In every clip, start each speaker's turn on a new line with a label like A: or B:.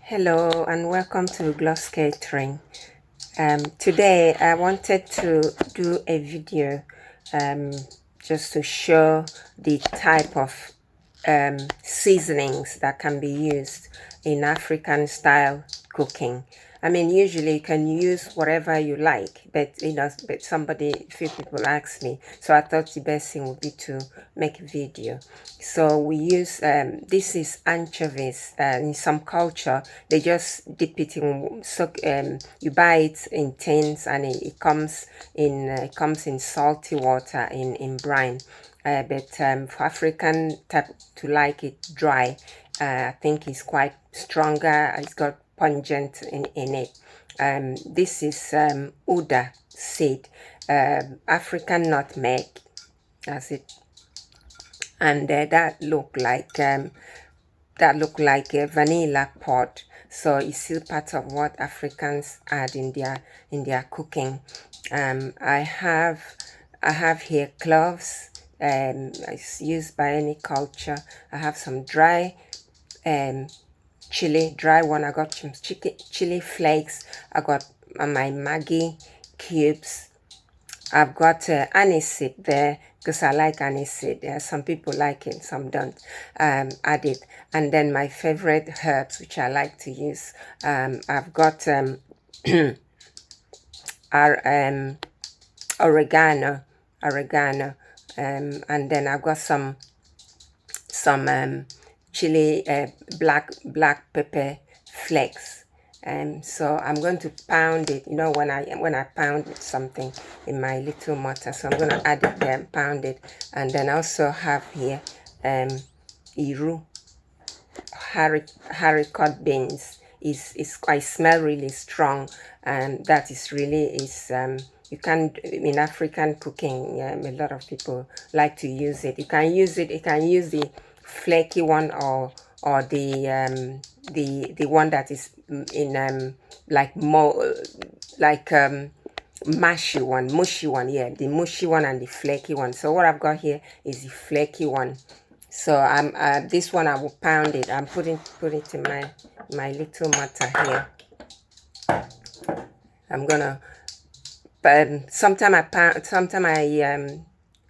A: Hello and welcome to Gloscatering. Today I wanted to do a video just to show the type of seasonings that can be used in African style cooking. I mean, usually you can use whatever you like, but but a few people asked me, so I thought the best thing would be to make a video. So we use this is anchovies. In some culture, they just dip it in. So you buy it in tins, and it comes in salty water in brine. But for African type to like it dry, I think it's quite stronger. It's got pungent in it. This is Uda seed, African nutmeg, that's it, and that look like a vanilla pod. So it's still part of what Africans add in their cooking. I have here cloves. It's used by any culture. I have some dry chili, dry one. I got some chili flakes. I got my Maggi cubes. I've got aniseed there because I like aniseed. Some people like it, some don't. Add it. And then my favorite herbs, which I like to use. I've got our oregano, and then I've got some chili black pepper flakes. So I'm going to pound it. You know, when I pound something in my little mortar, so I'm going to add it there and pound it. And then I also have here iru, haricot beans. Is I smell really strong, and that is really you can, in African cooking, a lot of people like to use it. You can use the flaky one, or the one that is in mushy one, yeah, the mushy one and the flaky one. So what I've got here is the flaky one. So this one I will pound it. I'm put it in my little mortar here. I'm gonna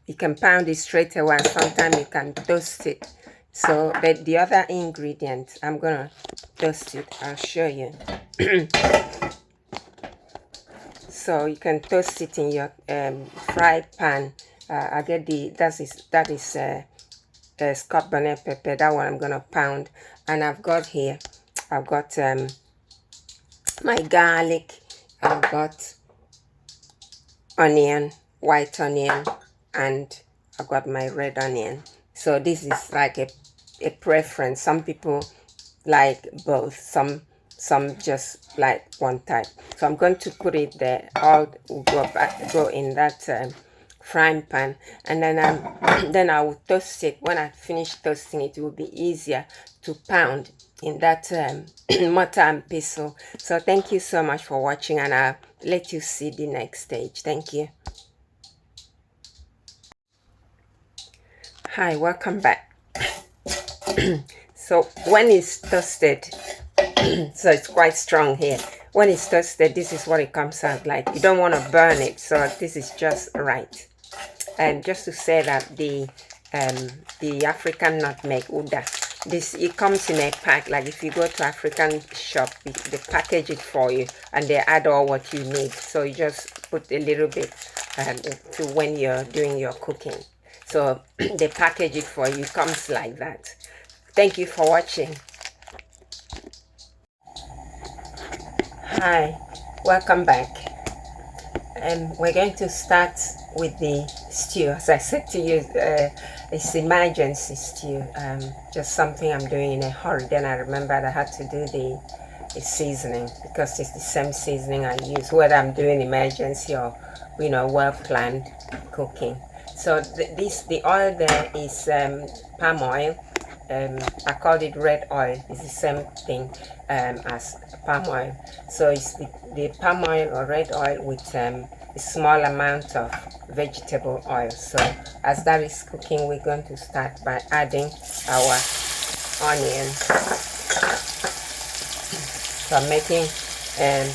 A: you can pound it straight away, and sometimes you can toast it. So but the other ingredient, I'm gonna toast it. I'll show you. So you can toast it in your fry pan. I get that is Scott bonnet pepper. That one I'm gonna pound. And I've got my garlic. I've got onion, white onion, and I've got my red onion. So this is like a preference. Some people like both, some just like one type. So I'm going to put it there. All will go in that frying pan, and then then I will toast it. When I finish toasting it, it will be easier to pound in that mortar and pestle. So thank you so much for watching, and I'll let you see the next stage. Thank you. Hi, welcome back. So when it's toasted, so it's quite strong here. When it's toasted, this is what it comes out like. You don't want to burn it, so this is just right. And just to say that the African nutmeg Uda, it comes in a pack. Like if you go to African shop, they package it for you and they add all what you need. So you just put a little bit to when you're doing your cooking. So they package it for you. It comes like that. Thank you for watching. Hi, welcome back. We're going to start with the stew. As I said to you, it's emergency stew. Just something I'm doing in a hurry. Then I remembered I had to do the seasoning, because it's the same seasoning I use, whether I'm doing emergency or well-planned cooking. So the oil there is palm oil. I called it red oil. It's the same thing as palm oil. So it's the palm oil or red oil with a small amount of vegetable oil. So as that is cooking, we're going to start by adding our onion. So I'm making an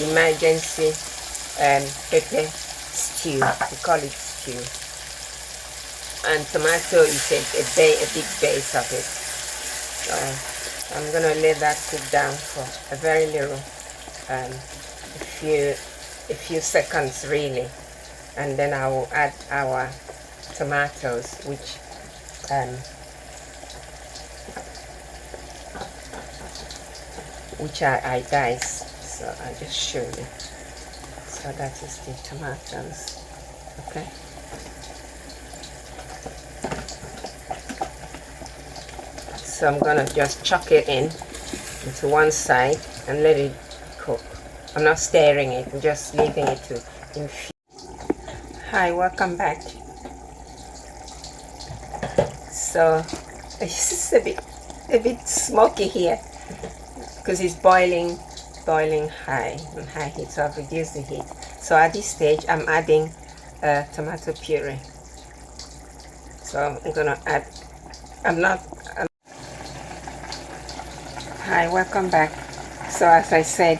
A: emergency pepper stew. We call it stew. And tomato is a big base of it. So I'm gonna let that cook down for a very little, a few seconds really, and then I will add our tomatoes, which I dice. So I just show you. So that is the tomatoes. Okay. So I'm gonna just chuck it into one side and let it cook. I'm not stirring it, I'm just leaving it to infuse. Hi, welcome back. So this is a bit smoky here because it's boiling high on high heat, so I've reduced the heat. So at this stage I'm adding tomato puree. So I'm gonna add, hi, welcome back. So as I said,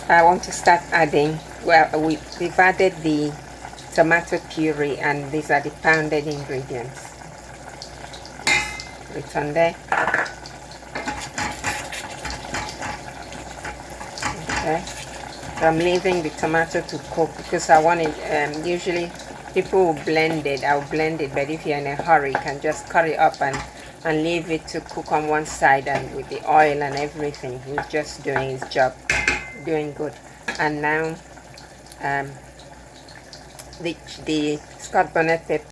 A: I want to start adding, well, we've added the tomato puree, and these are the pounded ingredients. It's on there. Okay, so I'm leaving the tomato to cook because I want it, usually people will blend it, I'll blend it, but if you're in a hurry, you can just cut it up and leave it to cook on one side, and with the oil and everything, he's just doing his job, doing good. And now the Scott bonnet pepper.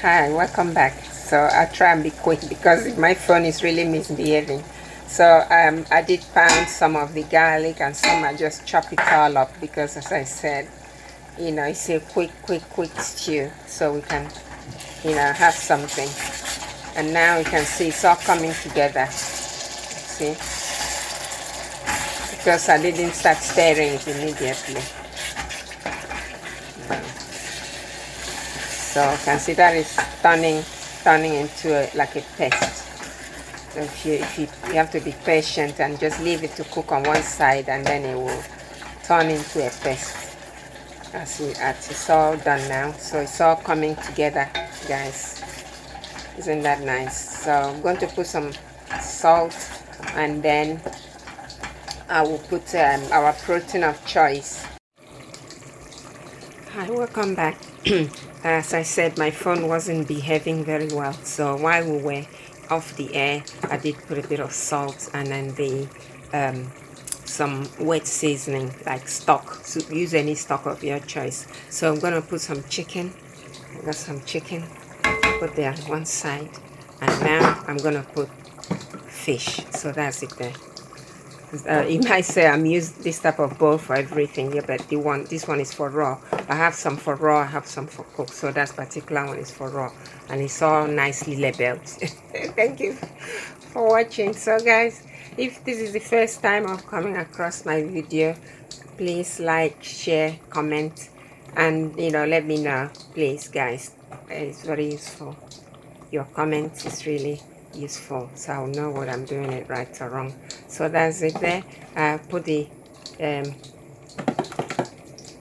A: Hi, welcome back. So I'll try and be quick because my phone is really misbehaving. So I did pound some of the garlic, and some I just chop it all up because, as I said, you know, it's a quick stew, so we can, you know, have something. And now you can see it's all coming together. See, because I didn't start stirring it immediately. So you can see that is turning into like a paste. So if you have to be patient and just leave it to cook on one side, and then it will turn into a paste. As it's all done now, so it's all coming together, guys. Isn't that nice? So I'm going to put some salt, and then I will put our protein of choice. Hi, welcome back. As I said, my phone wasn't behaving very well, so while we were off the air, I did put a bit of salt, and then some wet seasoning like stock. So use any stock of your choice. So I'm gonna put some chicken. I got some chicken, put there on one side, and now I'm gonna put fish. So that's it there. You might say I'm using this type of bowl for everything, yeah, but this one is for raw. I have some for raw, I have some for cooked, so that particular one is for raw, and it's all nicely labeled. Thank you for watching. So guys, if this is the first time of coming across my video, please like, share, comment, and you know, let me know, please guys. It's very useful. Your comments is really useful, so I'll know what I'm doing it right or wrong. So that's it there. I put the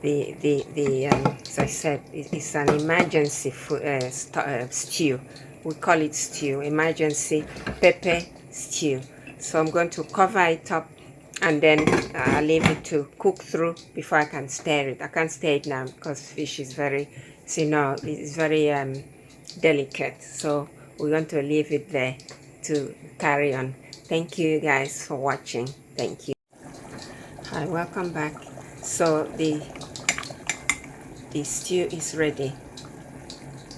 A: as I said, it's an emergency food, stew. We call it stew, emergency pepper stew. So I'm going to cover it up, and then I'll leave it to cook through before I can stir it. I can't stir it now because fish is very, you know, it's very delicate, so we're going to leave it there to carry on. Thank you guys for watching. Thank you. Hi, welcome back. So the stew is ready,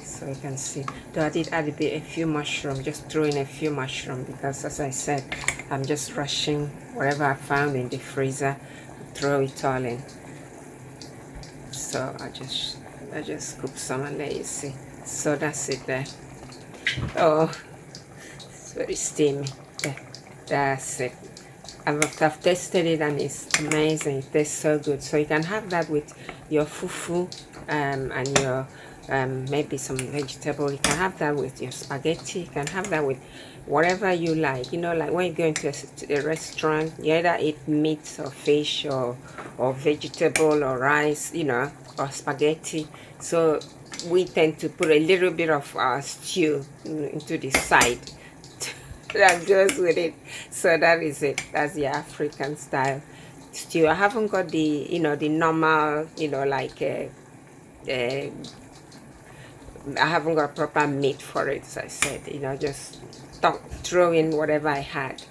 A: so you can see, though I did add a few mushroom, just throw in a few mushroom, because as I said, I'm just rushing whatever I found in the freezer, throw it all in. So I just scoop some and let you see. So that's it there. Oh, it's very steamy. There, that's it. I've tasted it, and it's amazing. It tastes so good. So you can have that with your fufu and your maybe some vegetable. You can have that with your spaghetti. You can have that with whatever you like. You know, like when you go into a restaurant, you either eat meat or fish or vegetable or rice, you know, or spaghetti. So we tend to put a little bit of our stew into the side that goes with it. So that is it. That's the African style stew. I haven't got the, you know, the normal, you know, like uh, I haven't got proper meat for it, as I said, you know, just throw in whatever I had.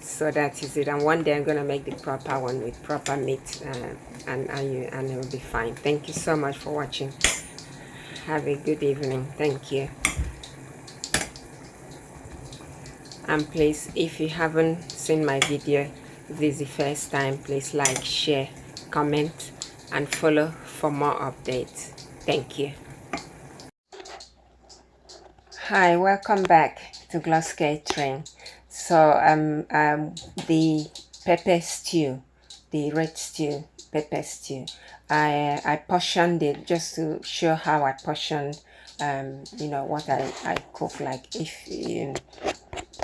A: So that is it. And one day I'm gonna make the proper one with proper meat, and it will be fine. Thank you so much for watching. Have a good evening. Thank you. And please, if you haven't seen my video, if this is the first time, please like, share, comment, and follow for more updates. Thank you. Hi, welcome back to Gloscatering. So the pepper stew, the red stew, pepper stew, I portioned it just to show how I portioned you know, what I cook. Like if you,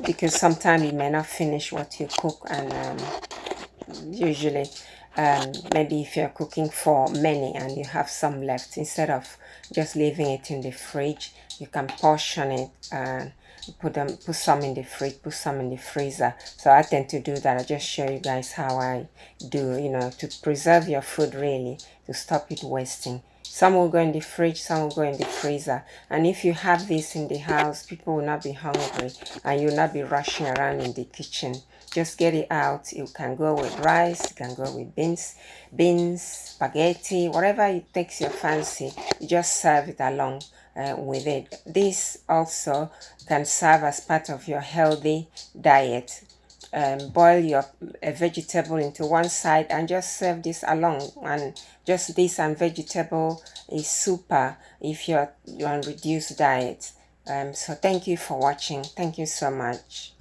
A: because sometimes you may not finish what you cook, and usually maybe if you're cooking for many and you have some left, instead of just leaving it in the fridge, you can portion it and put some in the fridge, put some in the freezer. So I tend to do that. I just show you guys how I do, you know, to preserve your food, really, to stop it wasting. Some will go in the fridge, some will go in the freezer. And if you have this in the house, people will not be hungry and you'll not be rushing around in the kitchen. Just get it out. You can go with rice, you can go with beans, spaghetti, whatever it takes your fancy. You just serve it along with it. This also can serve as part of your healthy diet. Boil your vegetable into one side and just serve this along, and just this and vegetable is super if you're on reduced diet. So thank you for watching. Thank you so much.